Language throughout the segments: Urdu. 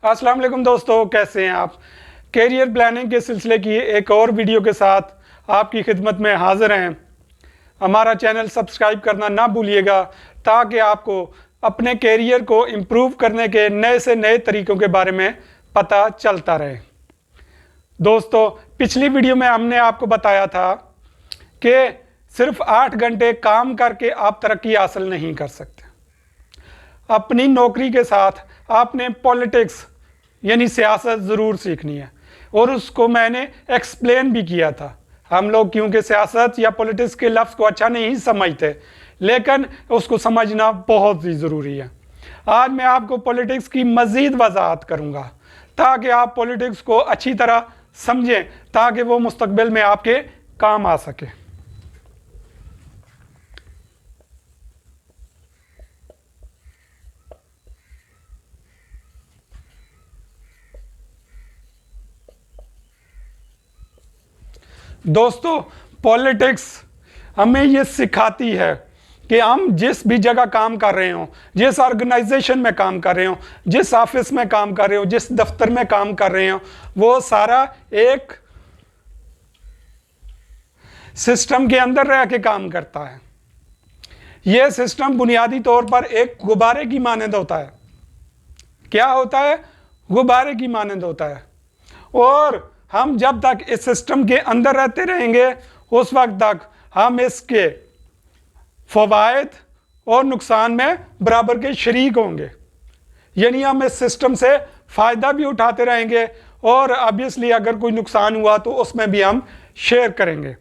السلام علیکم دوستو، کیسے ہیں آپ؟ کیریئر پلاننگ کے سلسلے کی ایک اور ویڈیو کے ساتھ آپ کی خدمت میں حاضر ہیں۔ ہمارا چینل سبسکرائب کرنا نہ بھولیے گا تاکہ آپ کو اپنے کیریئر کو امپروو کرنے کے نئے سے نئے طریقوں کے بارے میں پتہ چلتا رہے۔ دوستو، پچھلی ویڈیو میں ہم نے آپ کو بتایا تھا کہ صرف 8 گھنٹے کام کر کے آپ ترقی حاصل نہیں کر سکتے۔ اپنی نوکری کے ساتھ آپ نے پولیٹکس یعنی سیاست ضرور سیکھنی ہے، اور اس کو میں نے ایکسپلین بھی کیا تھا۔ ہم لوگ کیونکہ سیاست یا پولیٹکس کے لفظ کو اچھا نہیں سمجھتے، لیکن اس کو سمجھنا بہت ہی ضروری ہے۔ آج میں آپ کو پولیٹکس کی مزید وضاحت کروں گا تاکہ آپ پولیٹکس کو اچھی طرح سمجھیں، تاکہ وہ مستقبل میں آپ کے کام آ سکے۔ دوستو، پولیٹکس ہمیں یہ سکھاتی ہے کہ ہم جس بھی جگہ کام کر رہے ہوں، جس آرگنائزیشن میں کام کر رہے ہوں، جس آفس میں کام کر رہے ہوں، جس دفتر میں کام کر رہے ہوں، وہ سارا ایک سسٹم کے اندر رہ کے کام کرتا ہے۔ یہ سسٹم بنیادی طور پر ایک غبارے کی مانند ہوتا ہے۔ کیا ہوتا ہے؟ غبارے کی مانند ہوتا ہے، اور ہم جب تک اس سسٹم کے اندر رہتے رہیں گے اس وقت تک ہم اس کے فوائد اور نقصان میں برابر کے شریک ہوں گے، یعنی ہم اس سسٹم سے فائدہ بھی اٹھاتے رہیں گے، اور obviously اگر کوئی نقصان ہوا تو اس میں بھی ہم شیئر کریں گے۔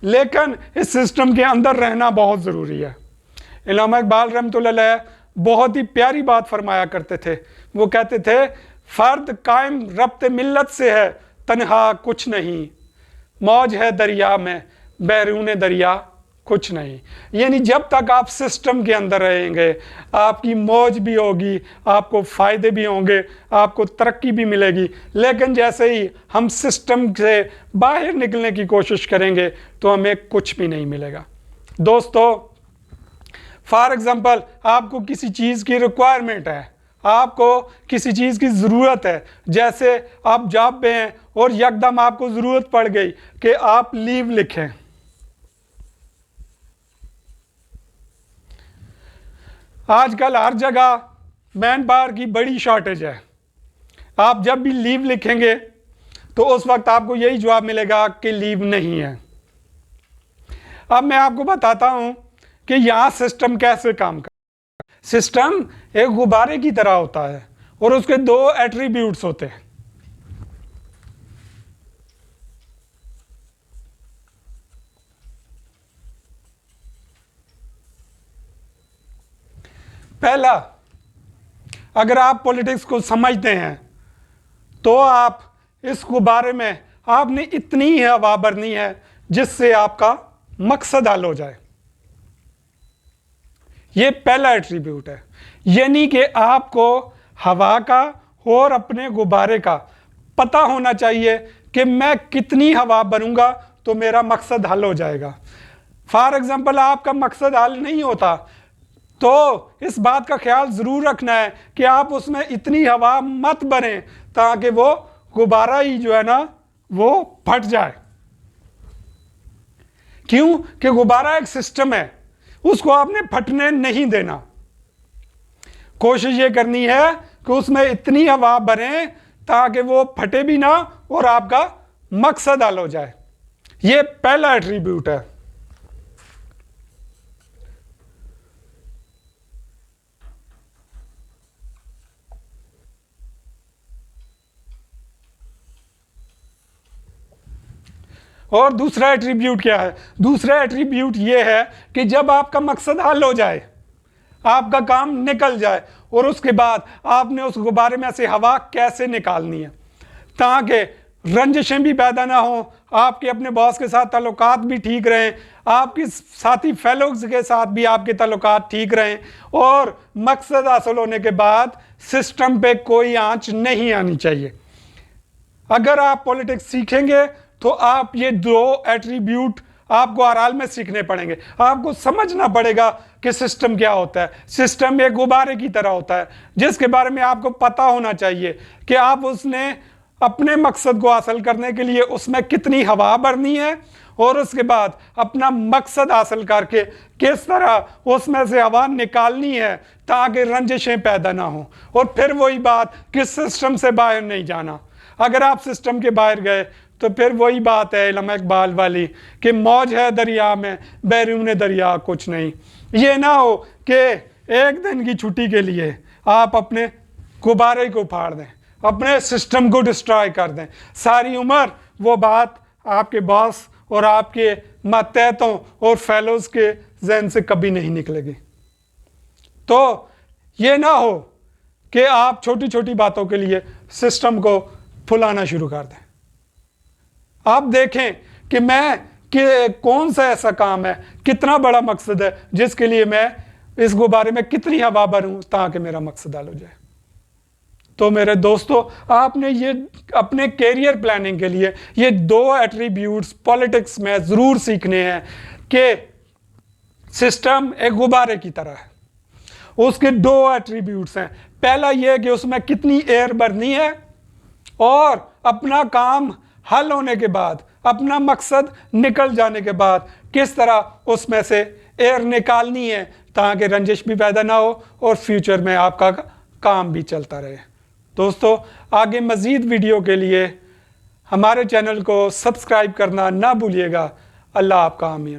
لیکن اس سسٹم کے اندر رہنا بہت ضروری ہے۔ علامہ اقبال رحمۃ اللہ علیہ بہت ہی پیاری بات فرمایا کرتے تھے۔ وہ کہتے تھے، فرد قائم ربط ملت سے ہے، تنہا کچھ نہیں، موج ہے دریا میں، بیرون دریا کچھ نہیں۔ یعنی جب تک آپ سسٹم کے اندر رہیں گے آپ کی موج بھی ہوگی، آپ کو فائدے بھی ہوں گے، آپ کو ترقی بھی ملے گی۔ لیکن جیسے ہی ہم سسٹم سے باہر نکلنے کی کوشش کریں گے تو ہمیں کچھ بھی نہیں ملے گا۔ دوستو، فار ایگزامپل آپ کو کسی چیز کی ریکوائرمنٹ ہے، آپ کو کسی چیز کی ضرورت ہے، جیسے آپ جاب پہ ہیں اور یکدم آپ کو ضرورت پڑ گئی کہ آپ لیو لکھیں۔ آج کل ہر جگہ مین پاور کی بڑی شارٹیج ہے۔ آپ جب بھی لیو لکھیں گے تو اس وقت آپ کو یہی جواب ملے گا کہ لیو نہیں ہے۔ اب میں آپ کو بتاتا ہوں کہ یہاں سسٹم کیسے کام کرتا ہے۔ سسٹم ایک غبارے کی طرح ہوتا ہے، اور اس کے 2 ایٹریبیوٹس ہوتے ہیں۔ پہلا، اگر آپ پولیٹکس کو سمجھتے ہیں تو آپ اس غبارے میں آپ نے اتنی ہوا بھرنی ہے جس سے آپ کا مقصد حل ہو جائے۔ یہ پہلا ایٹریبیوٹ ہے، یعنی کہ آپ کو ہوا کا اور اپنے غبارے کا پتہ ہونا چاہیے کہ میں کتنی ہوا بھروں گا تو میرا مقصد حل ہو جائے گا۔ فار ایگزامپل آپ کا مقصد حل نہیں ہوتا تو اس بات کا خیال ضرور رکھنا ہے کہ آپ اس میں اتنی ہوا مت بھریں تاکہ وہ غبارہ ہی جو ہے نا وہ پھٹ جائے۔ کیوں کہ غبارہ ایک سسٹم ہے، اس کو آپ نے پھٹنے نہیں دینا۔ کوشش یہ کرنی ہے کہ اس میں اتنی ہوا بھریں تاکہ وہ پھٹے بھی نہ اور آپ کا مقصد حل ہو جائے۔ یہ پہلا ایٹریبیوٹ ہے۔ اور دوسرا ایٹریبیوٹ کیا ہے؟ دوسرا ایٹریبیوٹ یہ ہے کہ جب آپ کا مقصد حل ہو جائے، آپ کا کام نکل جائے، اور اس کے بعد آپ نے اس غبارے میں سے ہوا کیسے نکالنی ہے تاکہ رنجشیں بھی پیدا نہ ہوں، آپ کے اپنے باس کے ساتھ تعلقات بھی ٹھیک رہیں، آپ کے ساتھی فیلوز کے ساتھ بھی آپ کے تعلقات ٹھیک رہیں، اور مقصد حاصل ہونے کے بعد سسٹم پہ کوئی آنچ نہیں آنی چاہیے۔ اگر آپ پولیٹکس سیکھیں گے تو آپ یہ 2 ایٹریبیوٹ آپ کو ہر حال میں سیکھنے پڑیں گے۔ آپ کو سمجھنا پڑے گا کہ سسٹم کیا ہوتا ہے. سسٹم ایک غبارے کی طرح ہوتا ہے جس کے بارے میں آپ کو پتہ ہونا چاہیے کہ آپ اس نے اپنے مقصد کو حاصل کرنے کے لیے اس میں کتنی ہوا بھرنی ہے اور اس کے بعد اپنا مقصد حاصل کر کے کس طرح اس میں سے ہوا نکالنی ہے تاکہ رنجشیں پیدا نہ ہوں. اور پھر وہی بات کہ سسٹم سے باہر نہیں جانا. اگر آپ سسٹم کے باہر گئے تو پھر وہی بات ہے علامہ اقبال والی کہ موج ہے دریا میں بیرون دریا کچھ نہیں. یہ نہ ہو کہ ایک دن کی چھٹی کے لیے آپ اپنے غبارے کو پھاڑ دیں, اپنے سسٹم کو ڈسٹرائے کر دیں. ساری عمر وہ بات آپ کے باس اور آپ کے ماتحتوں اور فیلوز کے ذہن سے کبھی نہیں نکلے گی. تو یہ نہ ہو کہ آپ چھوٹی چھوٹی باتوں کے لیے سسٹم کو پھلانا شروع کر دیں. آپ دیکھیں کہ کون سا ایسا کام ہے, کتنا بڑا مقصد ہے جس کے لیے میں اس غبارے میں کتنی ہوا بھروں تاکہ میرا مقصد حل ہو جائے. تو میرے دوستو, آپ نے یہ اپنے کیریئر پلاننگ کے لیے یہ 2 ایٹریبیوٹس پولیٹکس میں ضرور سیکھنے ہیں کہ سسٹم ایک غبارے کی طرح ہے. اس کے 2 ایٹریبیوٹس ہیں. پہلا یہ کہ اس میں کتنی ایئر بھرنی ہے اور اپنا کام حل ہونے کے بعد, اپنا مقصد نکل جانے کے بعد کس طرح اس میں سے ایئر نکالنی ہے تاکہ رنجش بھی پیدا نہ ہو اور فیوچر میں آپ کا کام بھی چلتا رہے. دوستو, آگے مزید ویڈیو کے لیے ہمارے چینل کو سبسکرائب کرنا نہ بھولیے گا. اللہ آپ کا حامی.